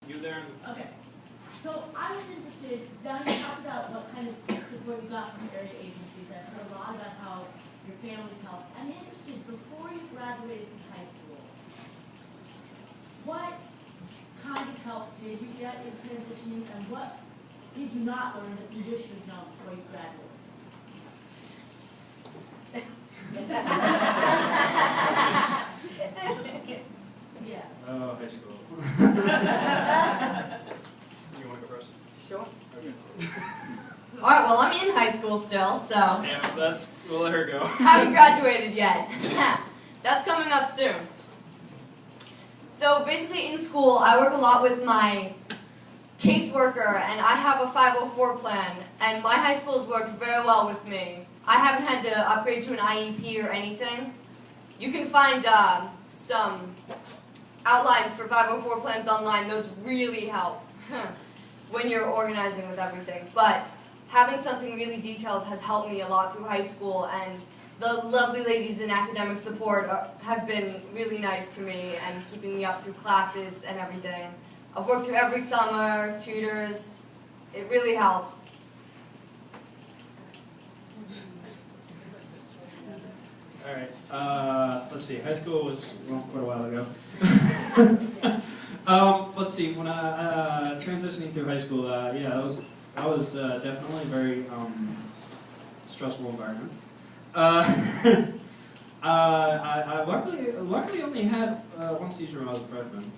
You there? Okay. So I was interested, now you talked about what kind of support you got from area agencies. I've heard a lot about how your families helped. I'm interested, before you graduated from high school, what kind of help did you get in transitioning, and what did you not learn that you wish you'd known before you graduated? Yeah. Oh, high school. You want to go first? Sure. Okay. All right, well, I'm in high school still, so Damn, we'll let her go. haven't graduated yet. That's coming up soon. So basically in school, I work a lot with my caseworker, and I have a 504 plan, and my high school has worked very well with me. I haven't had to upgrade to an IEP or anything. You can find some outlines for 504 plans online. Those really help when you're organizing with everything. But having something really detailed has helped me a lot through high school, and the lovely ladies in academic support have been really nice to me and keeping me up through classes and everything. I've worked through every summer, tutors. It really helps. All right. Let's see. High school was quite a while ago. Let's see. When I transitioning through high school, yeah, that was definitely a very stressful environment. I luckily only had one seizure when I was a freshman.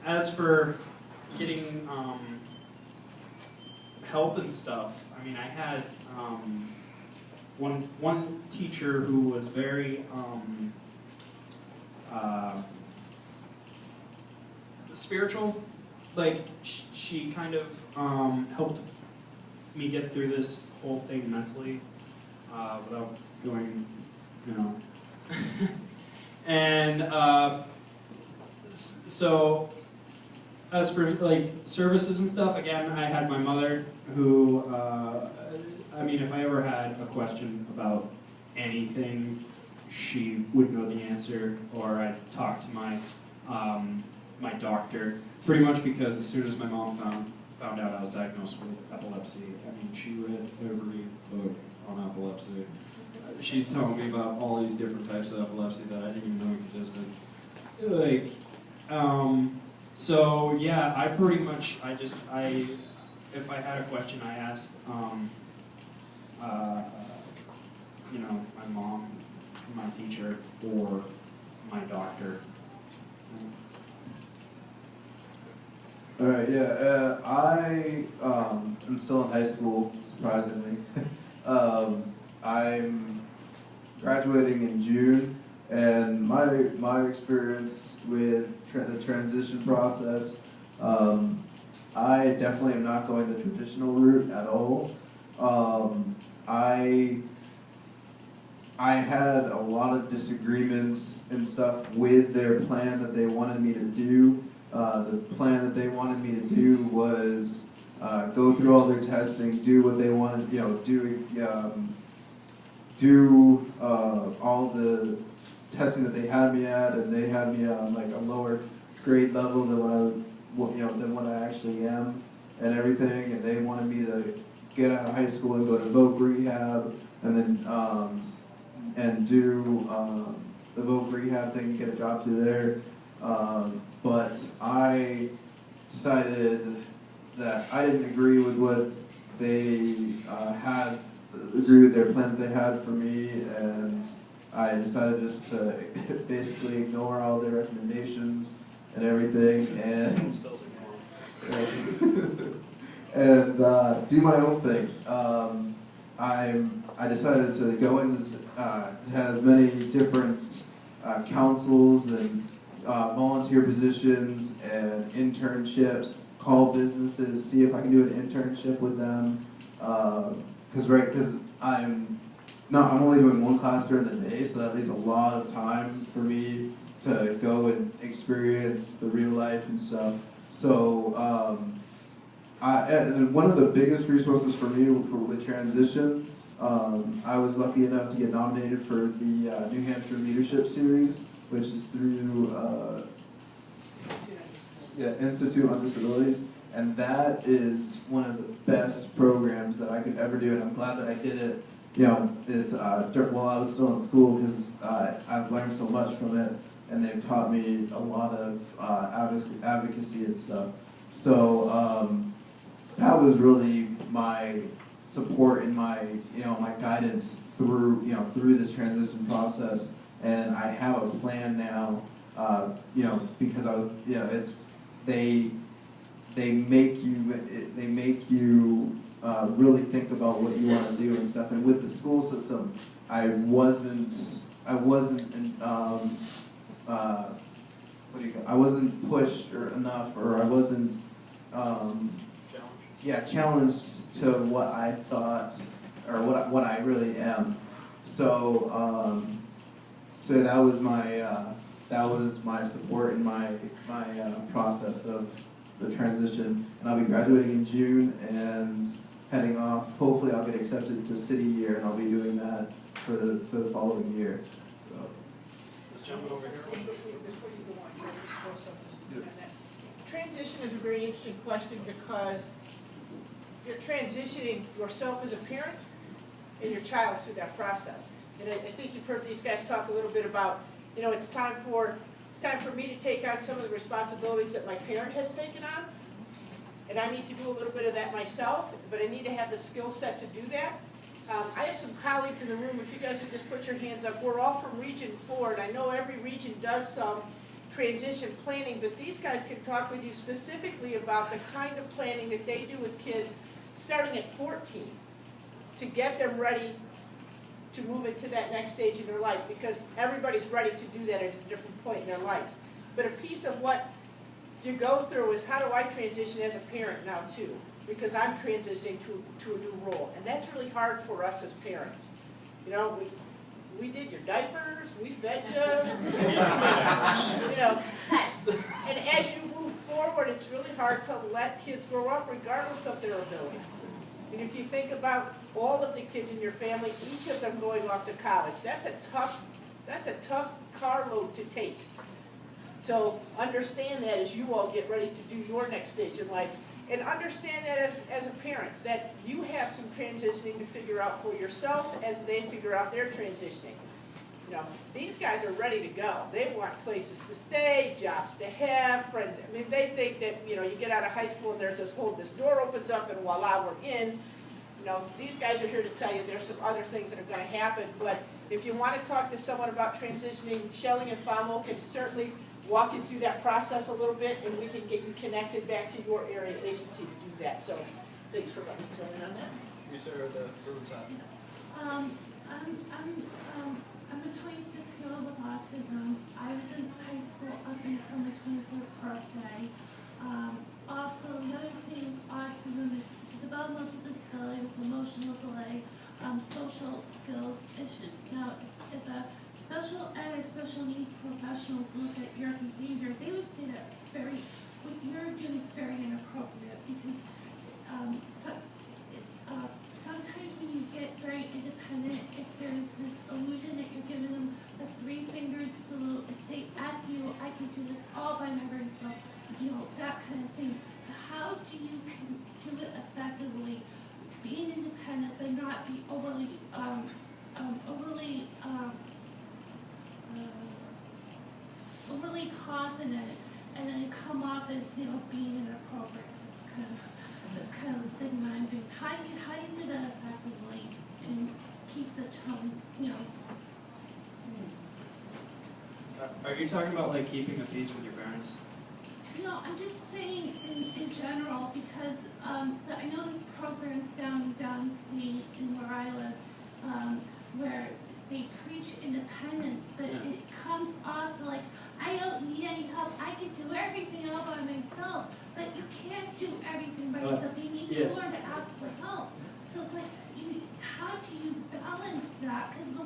As for getting help and stuff, I mean, I had one teacher who was very spiritual. Like, she kind of helped me get through this whole thing mentally without going, you know. And so, as for like services and stuff, again, I had my mother who, I mean, if I ever had a question about anything, she would know the answer, or I'd talk to my my doctor. Pretty much because as soon as my mom found out I was diagnosed with epilepsy, I mean, she read every book on epilepsy. She's telling me about all these different types of epilepsy that I didn't even know existed. Like, so yeah, I pretty much, if I had a question, I asked, you know, my mom, my teacher, or my doctor. All right, yeah, I am still in high school, surprisingly. I'm graduating in June, and my experience with the transition process, I definitely am not going the traditional route at all. I had a lot of disagreements and stuff with their plan that they wanted me to do. The plan that they wanted me to do was go through all their testing, do what they wanted, you know, do all the testing that they had me at, and they had me on like a lower grade level than what I actually am, and everything. And they wanted me to get out of high school and go to voc rehab, and then and do the voc rehab thing and get a job through there. But I decided that I didn't agree with what they agree with their plan that they had for me, and I decided just to basically ignore all their recommendations and everything, and do my own thing. I decided to go into it has many different councils and volunteer positions and internships, call businesses, see if I can do an internship with them, because I'm only doing one class during the day, so that leaves a lot of time for me to go and experience the real life and stuff. So and one of the biggest resources for me with transition, I was lucky enough to get nominated for the New Hampshire Leadership Series which is through Institute on Disabilities, and that is one of the best programs that I could ever do, and I'm glad that I did it. You know, it's while I was still in school, because I've learned so much from it, and they've taught me a lot of advocacy and stuff. So that was really my support and my my guidance through through this transition process. And I have a plan now, because I was they make you really think about what you want to do and stuff. And with the school system, I wasn't pushed enough, or I wasn't challenged to what I thought, or what I really am. So so that was my support in my process of the transition. And I'll be graduating in June and heading off. Hopefully I'll get accepted to City Year, and I'll be doing that for the following year. So Let's jump it over here. Before you go on, can I just throw something on that? Transition is a very interesting question, because you're transitioning yourself as a parent and your child through that process. And I think you've heard these guys talk a little bit about, it's time for me to take on some of the responsibilities that my parent has taken on. And I need to do a little bit of that myself, but I need to have the skill set to do that. I have some colleagues in the room. If you guys would just put your hands up. We're all from Region 4, and I know every region does some transition planning, but these guys can talk with you specifically about the kind of planning that they do with kids starting at 14 to get them ready to move into that next stage in their life, because everybody's ready to do that at a different point in their life. But a piece of what you go through is, how do I transition as a parent now too? Because I'm transitioning to a new role, and that's really hard for us as parents. We did your diapers, we fed you, and as you move forward, it's really hard to let kids grow up regardless of their ability. And if you think about all of the kids in your family, each of them going off to college, that's a tough carload to take. So understand that as you all get ready to do your next stage in life. And understand that as a parent, that you have some transitioning to figure out for yourself as they figure out their transitioning. These guys are ready to go. They want places to stay, jobs to have, friends. I mean, they think that, you get out of high school and there's this door opens up and voila, we're in. These guys are here to tell you there's some other things that are going to happen. But if you want to talk to someone about transitioning, Schelling and FAMO can certainly walk you through that process a little bit, and we can get you connected back to your area agency to do that. So thanks for letting me throw in on that. You sir, the room top. I'm a 26-year-old with autism. I was in high school up until my 21st birthday. Also, another thing with autism is developmental disability with emotional delay, social skills issues. Now, if a special ed or special needs professionals look at your behavior, they would say that what you're doing is very inappropriate, because sometimes when you get very independent, if there's this illusion that you're giving them the three-fingered salute and say, F you, I can do this all by my very self, that kind of thing. So how do you do it effectively, being independent but not be overly confident, and then come off as being inappropriate? So that's kind of the stigma and things. How do you do that effectively and keep the tone? Are you talking about like keeping the peace with your parents? No, I'm just saying in general, because I know there's programs downstate in where I live, where they preach independence, but it comes off like, I don't need any help, I can do everything all by myself. But you can't do everything by yourself, you need to learn to ask for help. So it's like, how do you balance that? Because the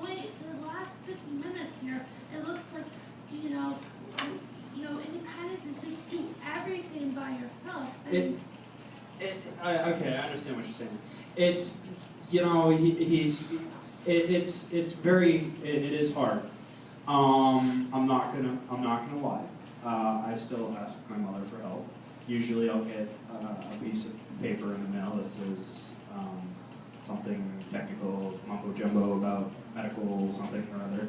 last 50 minutes here, it looks like, independence is just do everything by yourself. Okay, I understand what you're saying. It's, it is hard. I'm not gonna lie. I still ask my mother for help. Usually I'll get a piece of paper in the mail that says something technical, mumbo jumbo about medical something or other,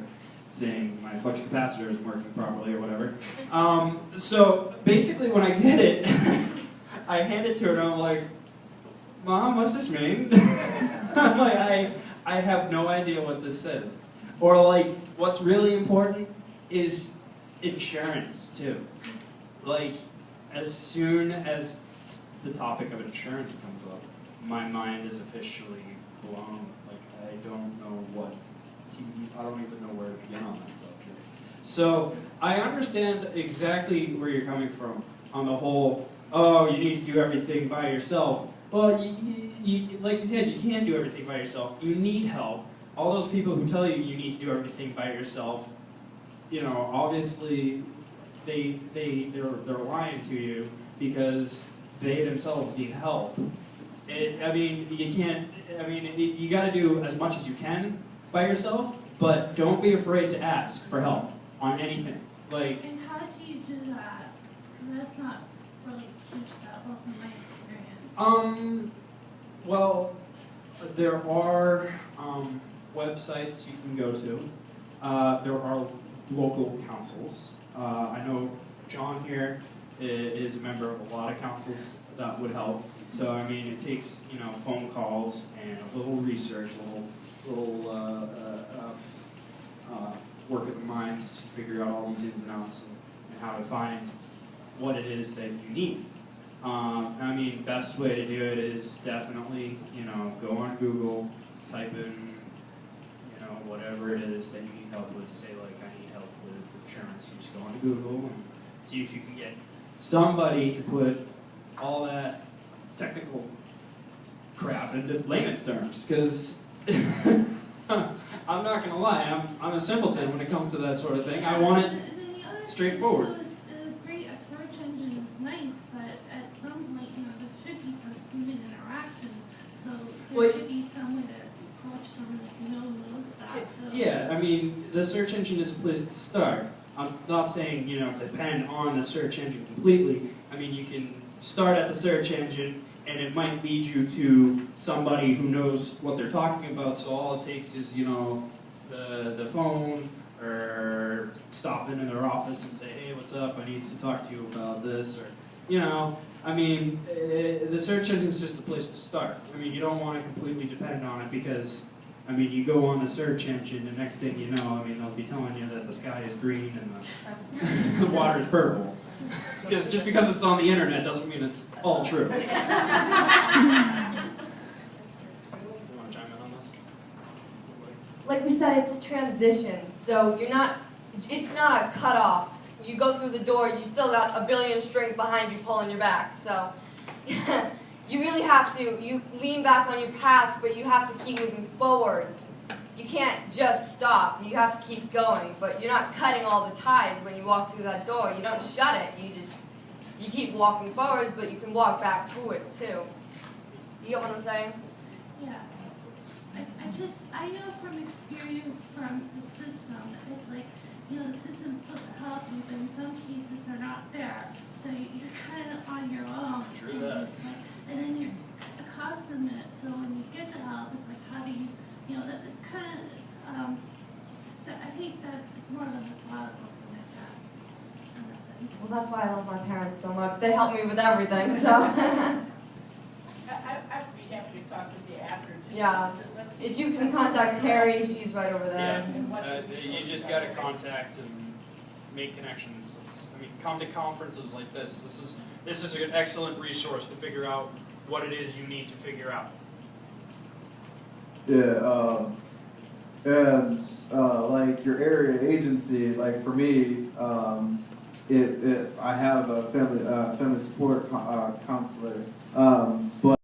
saying my flux capacitor isn't working properly or whatever. So basically when I get it, I hand it to her and I'm like, Mom, what's this mean? I'm like, I have no idea what this says. Or like, what's really important is insurance too. Like, as soon as the topic of insurance comes up, my mind is officially blown. Like, I don't know what I don't even know where to begin on that subject. So, I understand exactly where you're coming from on the whole, oh, you need to do everything by yourself. Well, like you said, you can't do everything by yourself. You need help. All those people who tell you need to do everything by yourself, you know, obviously they're lying to you because they themselves need help. I mean, you can't. I mean, you got to do as much as you can by yourself, but don't be afraid to ask for help on anything. Like. And how do you do that? Because that's not really teachable from my experience. Well, there are websites you can go to. There are local councils. I know John here is a member of a lot of councils that would help. So I mean, it takes, you know, phone calls and a little research, little work of the mind to figure out all these ins and outs and how to find what it is that you need. I mean, best way to do it is definitely, you know, go on Google, type in, you know, whatever it is that you need help with. Say like, I need help with insurance. You just go on Google and see if you can get somebody to put all that technical crap into layman's terms. Because I'm not gonna lie, I'm a simpleton when it comes to that sort of thing. I want it straightforward. Great, a search engine is nice, but at some point, you know, there should be some human interaction. So there should be some way to approach someone that knows that. Yeah, I mean, the search engine is a place to start. I'm not saying, you know, depend on the search engine completely. I mean, you can start at the search engine, and it might lead you to somebody who knows what they're talking about. So all it takes is, you know, the phone, or stop in their office and say, hey, what's up? I need to talk to you about this, or, you know, I mean, the search engine is just a place to start. I mean, you don't want to completely depend on it because, I mean, you go on the search engine, and next thing you know, I mean, they'll be telling you that the sky is green and the water is purple. Because just because it's on the internet doesn't mean it's all true. You want to chime in on this? Like we said, it's a transition, so it's not a cutoff. You go through the door, you still got a billion strings behind you pulling your back, so you really have to, you lean back on your past, but you have to keep moving forwards. You can't just stop, you have to keep going, but you're not cutting all the ties when you walk through that door. You don't shut it, you keep walking forwards, but you can walk back to it too. You get what I'm saying? Yeah. I know from experience from the system, it's like, you know, the system's supposed to help you, but in some cases they're not there. So you're kind of on your own. True that. And then you're accustomed to it, so when you get the help, it's like, how do you, you know, that it's kind of, I think that it's more of a methodical thing, I guess. Well, that's why I love my parents so much. They help me with everything, so. I'd be happy to talk with you after. Just Yeah. If you can contact Terry, she's right over there. Yeah, you just got to contact and make connections. I mean, come to conferences like this. This is an excellent resource to figure out what it is you need to figure out. Yeah, and like your area agency, like for me, I have a family support counselor, but